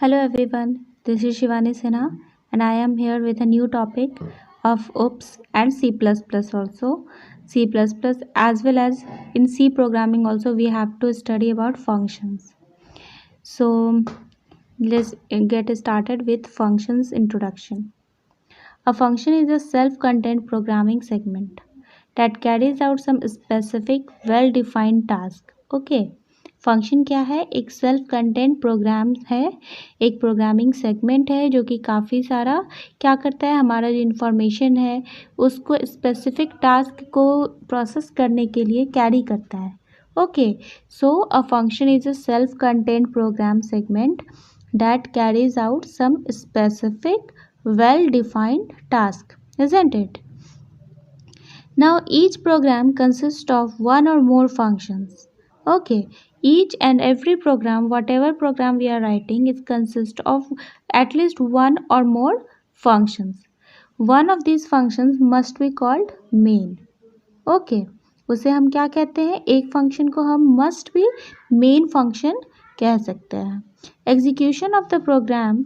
Hello everyone, this is Shivani Sinha and I am here with a new topic of OOPS and C++ also. C++ as well as in C programming also we have to study about functions. So let's get started with functions introduction. A function is a self-contained programming segment that carries out some specific well-defined task. Okay. Function क्या है? एक self content programme है, एक programming segment है जो कि काफ़ी सारा क्या करता है, हमारा जो इन्फॉर्मेशन है उसको स्पेसिफिक टास्क को प्रोसेस करने के लिए कैरी करता है. Okay, so a function is a self content program segment that carries out some specific well-defined task, isn't it? Now each program consists of one or more functions. Okay, each and every program, whatever program we are writing, it consists of at least one or more functions. One of these functions must be called main. Okay, उसे हम क्या कहते हैं? एक function को हम must भी main function कह सकते हैं. Execution of the program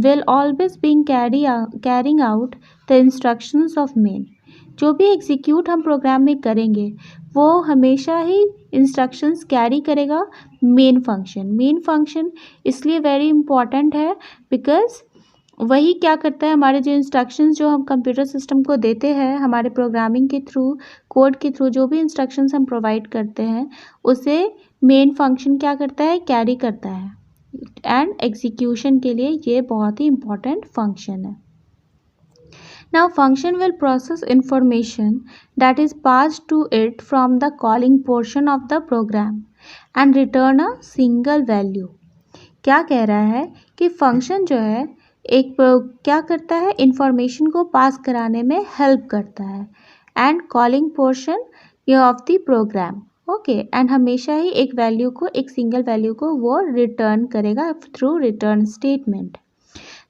will always be carrying out the instructions of main. जो भी एग्जीक्यूट हम प्रोग्राम में करेंगे वो हमेशा ही इंस्ट्रक्शंस कैरी करेगा मेन फंक्शन. मेन फंक्शन इसलिए वेरी इंपॉर्टेंट है बिकॉज वही क्या करता है, हमारे जो इंस्ट्रक्शंस जो हम कंप्यूटर सिस्टम को देते हैं हमारे प्रोग्रामिंग के थ्रू, कोड के थ्रू, जो भी इंस्ट्रक्शंस हम प्रोवाइड करते हैं उसे मेन फंक्शन क्या करता है, कैरी करता है. एंड एग्जीक्यूशन के लिए ये बहुत ही इंपॉर्टेंट फंक्शन है. Now function will process information that is passed to it from the calling portion of the program and return a single value. क्या कह रहा है कि फंक्शन जो है एक क्या करता है, इंफॉर्मेशन को पास कराने में हेल्प करता है and calling portion of the program. Okay, and हमेशा ही एक वैल्यू को, एक सिंगल वैल्यू को वो रिटर्न करेगा through return statement.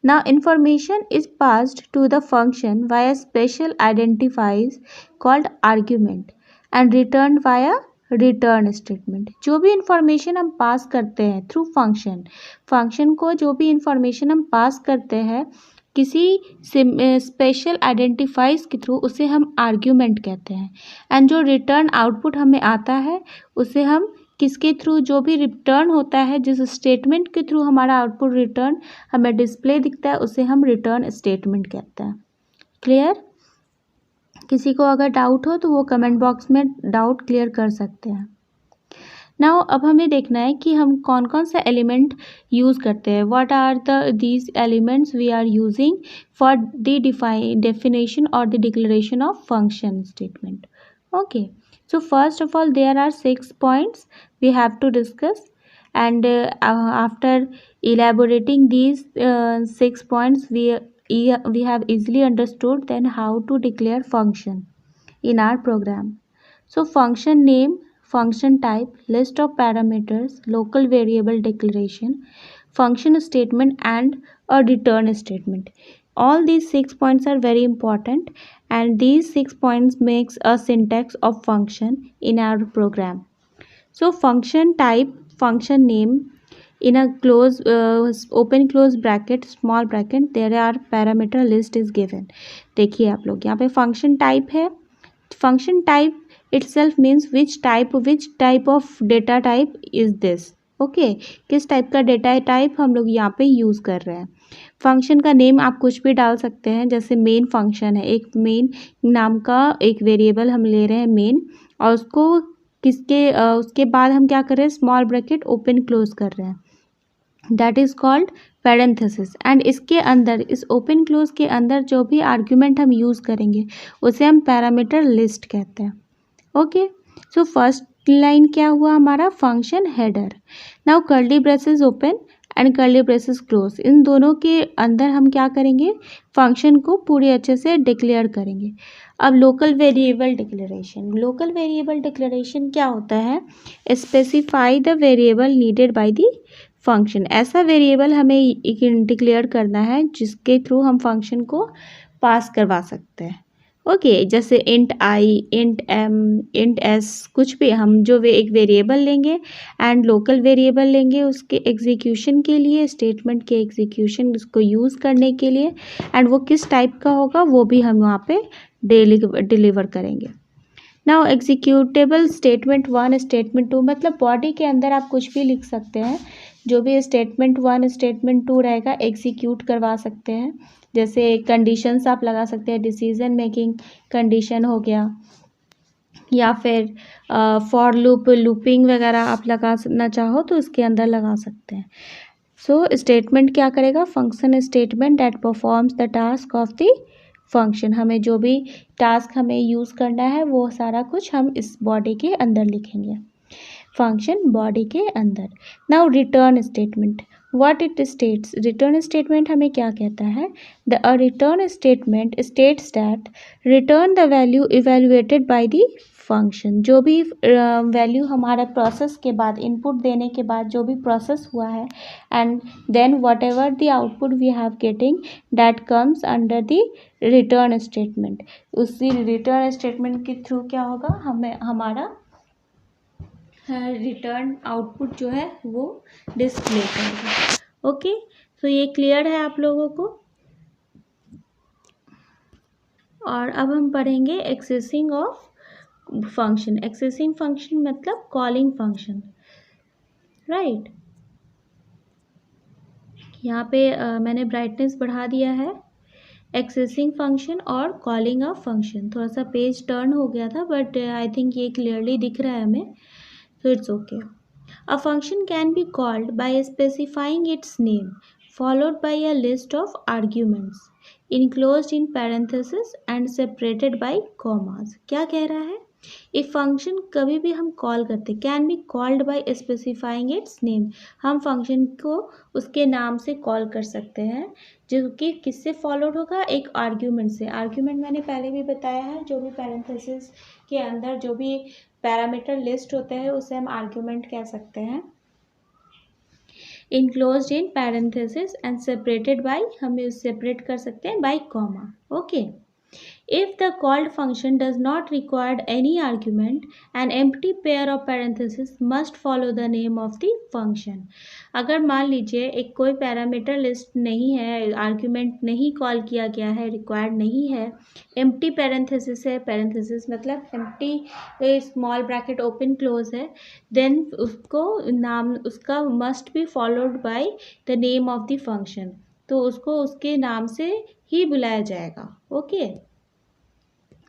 Now information is passed to the function via special identifiers called argument and returned via return statement. जो भी इंफॉर्मेशन हम पास करते हैं थ्रू फंक्शन को जो भी इंफॉर्मेशन हम पास करते हैं किसी स्पेशल आइडेंटिफाइज के थ्रू उसे हम आर्ग्यूमेंट कहते हैं. एंड जो रिटर्न आउटपुट हमें आता है उसे हम किसके थ्रू, जो भी रिटर्न होता है, जिस स्टेटमेंट के थ्रू हमारा आउटपुट रिटर्न हमें डिस्प्ले दिखता है उसे हम रिटर्न स्टेटमेंट कहते हैं. क्लियर? किसी को अगर डाउट हो तो वो कमेंट बॉक्स में डाउट क्लियर कर सकते हैं. नाउ अब हमें देखना है कि हम कौन कौन सा एलिमेंट यूज़ करते हैं. What are these elements we are using for the definition और the declaration of function statement. Okay, so first of all there are 6 points we have to discuss and after elaborating these 6 points we have easily understood then how to declare function in our program. So function name, function type, list of parameters, local variable declaration, function statement and a return statement. All these 6 points are very important and these 6 points makes a syntax of function in our program. So function type, function name, in a close open close bracket small bracket there are parameter list is given. देखिए आप लोग यहाँ पे function type है. function type itself means which type of data type is this. Okay, किस type का data type हम लोग यहाँ पे यूज़ कर रहे हैं. फंक्शन का नेम आप कुछ भी डाल सकते हैं, जैसे मेन फंक्शन है, एक मेन नाम का एक वेरिएबल हम ले रहे हैं मेन, और उसको उसके बाद हम क्या कर रहे हैं, स्मॉल ब्रैकेट ओपन क्लोज कर रहे हैं, that is called parenthesis. And इसके अंदर, इस ओपन क्लोज के अंदर जो भी आर्ग्यूमेंट हम यूज़ करेंगे उसे हम पैरामीटर लिस्ट कहते हैं. ओके, सो फर्स्ट लाइन क्या हुआ हमारा, function header. Now curly braces open and curly braces close, इन दोनों के अंदर हम क्या करेंगे, फंक्शन को पूरी अच्छे से डिक्लेयर करेंगे. अब local variable declaration. Local variable declaration क्या होता है, specify the variable needed by the function. ऐसा वेरिएबल हमें डिक्लेयर करना है जिसके थ्रू हम फंक्शन को पास करवा सकते हैं. ओके। जैसे इंट आई, इंट एम, इंट एस, कुछ भी हम जो एक वेरिएबल लेंगे एंड लोकल वेरिएबल लेंगे उसके एग्जीक्यूशन के लिए, स्टेटमेंट के एग्जीक्यूशन उसको यूज़ करने के लिए, एंड वो किस टाइप का होगा वो भी हम वहाँ पे डिलीवर करेंगे। नाउ एग्जीक्यूटेबल स्टेटमेंट 1, स्टेटमेंट 2, मतलब बॉडी के अंदर आप कुछ भी लिख सकते हैं। जो भी स्टेटमेंट 1 स्टेटमेंट 2 रहेगा एग्जीक्यूट करवा सकते हैं। जैसे कंडीशंस आप लगा सकते हैं, डिसीजन मेकिंग कंडीशन हो गया, या फिर फॉर लूप, लूपिंग वगैरह आप लगाना चाहो तो इसके अंदर लगा सकते हैं। सो स्टेटमेंट क्या करेगा? Function statement that performs the task of the function. हमें जो भी टास्क हमें यूज़ करना है वो सारा कुछ हम इस बॉडी के अंदर लिखेंगे, फंक्शन बॉडी के अंदर। Now return statement, what it states? Return statement हमें क्या कहता है? The return statement states that return the value evaluated by the function. जो भी वैल्यू हमारा प्रोसेस के बाद, इनपुट देने के बाद जो भी प्रोसेस हुआ है, and then whatever the output we have getting that comes under the return statement. उसी रिटर्न स्टेटमेंट के थ्रू क्या होगा? हमें हमारा रिटर्न आउटपुट जो है वो डिस्प्ले करेगा। ओके, तो ये क्लियर है आप लोगों को। और अब हम पढ़ेंगे accessing of function. Accessing function मतलब कॉलिंग फंक्शन, राइट। यहाँ पे मैंने ब्राइटनेस बढ़ा दिया है। एक्सेसिंग फंक्शन और कॉलिंग ऑफ फंक्शन, थोड़ा सा पेज टर्न हो गया था बट आई थिंक ये क्लियरली दिख रहा है हमें, so it's okay. A function can be called by specifying its name followed by a list of arguments enclosed in parentheses and separated by commas. क्या कह रहा है? एक फंक्शन कभी भी हम कॉल करते, can be called by specifying it's name. हम फंक्शन को उसके नाम से कॉल कर सकते हैं, जो कि किससे फॉलोड होगा? एक आर्ग्यूमेंट से। आर्ग्यूमेंट मैंने पहले भी बताया है, जो भी पैरेंथेसिस के अंदर जो भी पैरामीटर लिस्ट होते हैं उसे हम आर्ग्यूमेंट कह सकते हैं। Enclosed in parenthesis and separated by, हमें सेपरेट कर सकते हैं bye comma. Okay. If the called function does not require any argument, an empty pair of parentheses must follow the name of the function. अगर मान लीजिए एक कोई parameter list नहीं है, आर्ग्यूमेंट नहीं कॉल किया गया है, रिक्वायर्ड नहीं है, एम्प्टी पैरेंथेसिस है, पैरेंथेसिस मतलब empty small bracket open close है, देन उसको नाम उसका must be followed by the name of the function. तो उसको उसके नाम से ही बुलाया जाएगा। ओके।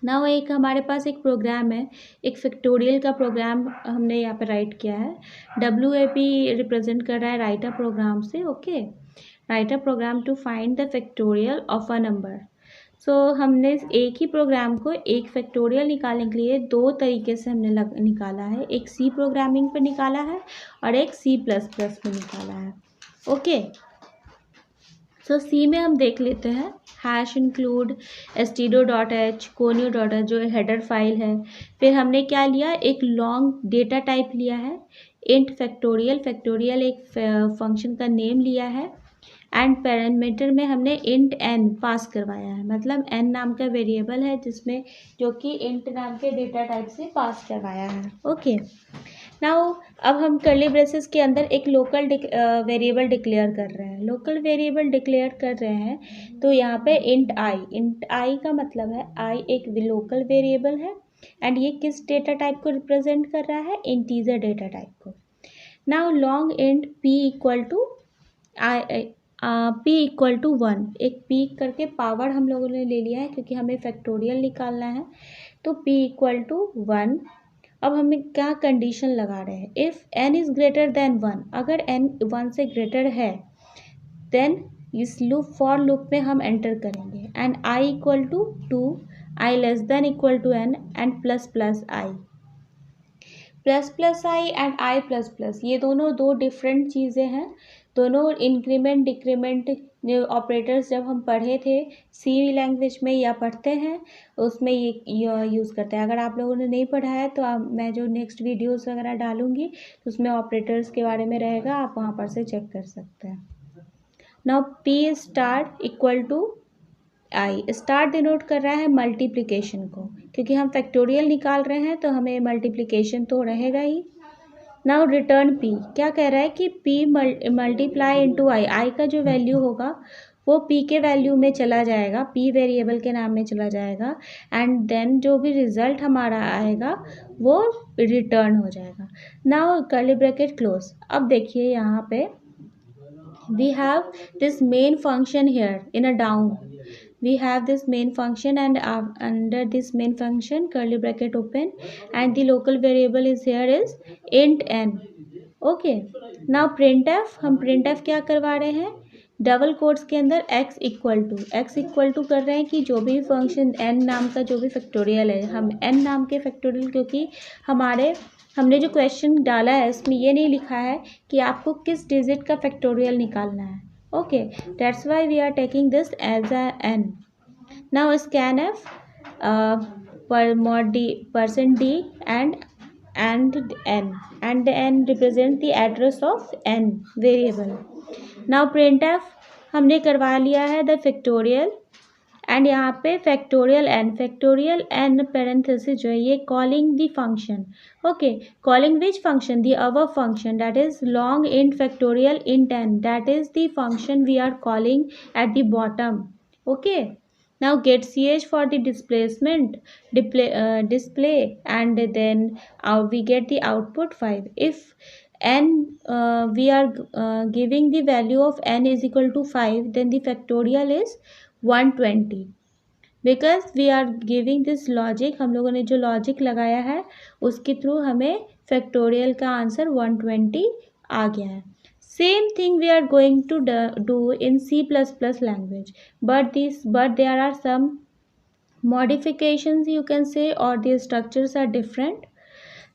नाउ एक हमारे पास एक प्रोग्राम है, एक फैक्टोरियल का प्रोग्राम हमने यहाँ पे राइट किया है। WAP रिप्रेजेंट कर रहा है राइट अ प्रोग्राम से। Okay, write a program to find the factorial of a number. So हमने एक ही प्रोग्राम को एक फैक्टोरियल निकालने के लिए दो तरीके से हमने निकाला है। एक सी प्रोग्रामिंग पे निकाला है और एक C++ पे निकाला है। ओके, सो सी में हम देख लेते हैं, हैश इंक्लूड stdio.h, conio.h जो हेडर फाइल है। फिर हमने क्या लिया? एक लॉन्ग डेटा टाइप लिया है, इंट फैक्टोरियल। फैक्टोरियल एक फंक्शन का नेम लिया है, एंड पैरामीटर में हमने इंट n पास करवाया है, मतलब n नाम का वेरिएबल है जिसमें, जो कि इंट नाम के डेटा टाइप से पास करवाया है। ओके, नाउ अब हम कर्ली ब्रेसेस के अंदर एक लोकल वेरिएबल डिक्लेयर कर रहे हैं। लोकल वेरिएबल डिक्लेयर कर रहे हैं तो यहाँ पे इंट आई का मतलब है आई एक लोकल वेरिएबल है, एंड ये किस डेटा टाइप को रिप्रेजेंट कर रहा है? इंटीजर डेटा टाइप को। Now long int p equal to p equal to 1, एक p करके पावर हम लोगों ने ले लिया है क्योंकि हमें फैक्टोरियल निकालना है। तो p इक्वल टू 1। अब हमें क्या कंडीशन लगा रहे हैं? If n is greater than 1, अगर n 1 से ग्रेटर है देन इस लूप फॉर लूप में हम एंटर करेंगे, and i equal to 2, i less than equal to n, and plus plus i and i plus plus, ये दोनों दो डिफरेंट चीज़ें हैं। दोनों इंक्रीमेंट डिक्रीमेंट ऑपरेटर्स जब हम पढ़े थे सी लैंग्वेज में या पढ़ते हैं उसमें ये यूज़ करते हैं। अगर आप लोगों ने नहीं पढ़ा है तो मैं जो नेक्स्ट वीडियोस वगैरह डालूंगी तो उसमें ऑपरेटर्स के बारे में रहेगा, आप वहाँ पर से चेक कर सकते हैं। Now p star equal to i, star denote कर रहा है मल्टीप्लिकेशन को, क्योंकि हम फैक्टोरियल निकाल रहे हैं तो हमें मल्टीप्लिकेशन तो रहेगा ही। नाउ रिटर्न पी, क्या कह रहा है कि पी मल्टीप्लाई इंटू आई, आई का जो वैल्यू होगा वो पी के वैल्यू में चला जाएगा, पी वेरिएबल के नाम में चला जाएगा, एंड देन जो भी रिजल्ट हमारा आएगा वो रिटर्न हो जाएगा। Now curly bracket close. अब देखिए यहाँ पे we have this main function here in a down, we have this main function, and under this main function curly bracket open, and the local variable is here is int n. Okay, now printf, हम printf क्या करवा रहे हैं, double quotes के अंदर x equal to कर रहे हैं कि जो भी फंक्शन n नाम का जो भी फैक्टोरियल है, हम n नाम के फैक्टोरियल, क्योंकि हमने जो क्वेश्चन डाला है उसमें ये नहीं लिखा है कि आपको किस डिजिट का फैक्टोरियल निकालना है। Okay, that's why we are taking this as a n. Now scan f %d and n represent the address of n variable. Now printf हमने करवा लिया है द फैक्टोरियल, एंड यहाँ पे फैक्टोरियल n पेरेंथेसिस जो है ये calling the function. Okay, calling which function, the our function, that is long int factorial int n, that is the function we are calling at the bottom. Okay, now get ch for the display, and then we get the output 5. If n we are giving the value of n is equal to 5, then the factorial is 120, because we are giving this logic, हम लोगों ने जो logic लगाया है उसके through हमें factorial का answer 120 आ गया है। Same thing we are going to do in C++ language, but there are some modifications you can say, or the structures are different.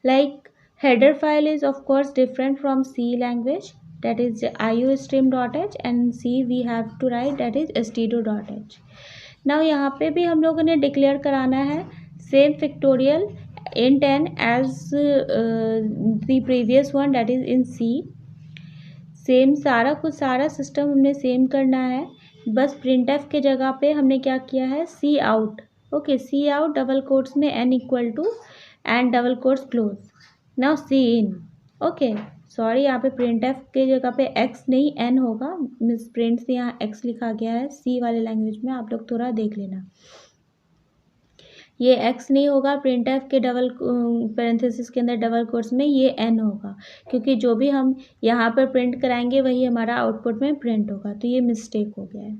Like header file is of course different from C language, that is iostream.h, and C we have to write that is stdio.h. Now यहाँ पे भी हम लोगों ने declare कराना है same factorial int n as the previous one, that is in C. Same सारा system हमने सेम करना है, बस printf के जगह पे हमने क्या किया है cout. Okay, cout double quotes में n equal to and double quotes close, now cin. Okay, sorry यहाँ पे printf के जगह पे x नहीं n होगा, मिस प्रिंट से यहाँ x लिखा गया है सी वाले लैंग्वेज में, आप लोग थोड़ा देख लेना, ये x नहीं होगा, printf के डबल पैरेंथेसिस के अंदर डबल कोट्स में ये n होगा, क्योंकि जो भी हम यहाँ पर प्रिंट कराएंगे वही हमारा आउटपुट में प्रिंट होगा, तो ये मिस्टेक हो गया है।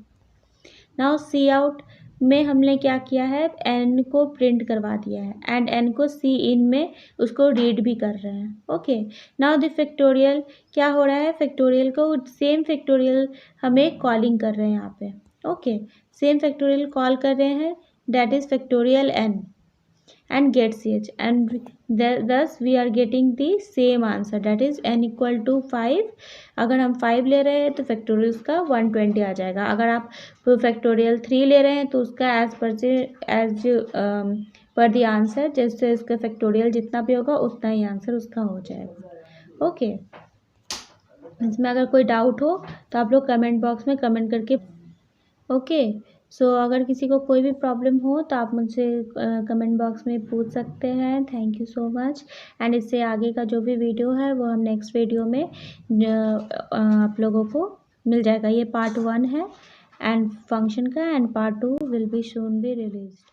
नाउ सी आउट में हमने क्या किया है, n को प्रिंट करवा दिया है, एंड n को सी इन में उसको रीड भी कर रहे हैं। ओके, नाउ द फैक्टोरियल क्या हो रहा है, फैक्टोरियल को सेम फैक्टोरियल हमें कॉलिंग कर रहे हैं यहाँ पे। ओके, सेम फैक्टोरियल कॉल कर रहे हैं, that is factorial n, and get ch, and thus we are getting the same answer, that is n equal to 5. अगर हम 5 ले रहे हैं तो फैक्टोरियल उसका 120 आ जाएगा, अगर आप फैक्टोरियल 3 ले रहे हैं तो उसका एज पर द आंसर, जैसे इसका फैक्टोरियल जितना भी होगा उतना ही आंसर उसका हो जाएगा। ओके, इसमें अगर कोई डाउट हो तो आप लोग कमेंट बॉक्स में कमेंट करके। ओके, सो अगर किसी को कोई भी प्रॉब्लम हो तो आप मुझसे कमेंट बॉक्स में पूछ सकते हैं। Thank you so much, and इससे आगे का जो भी वीडियो है वो हम नेक्स्ट वीडियो में आप लोगों को मिल जाएगा। ये पार्ट 1 है एंड फंक्शन का, and part 2 will be soon be released.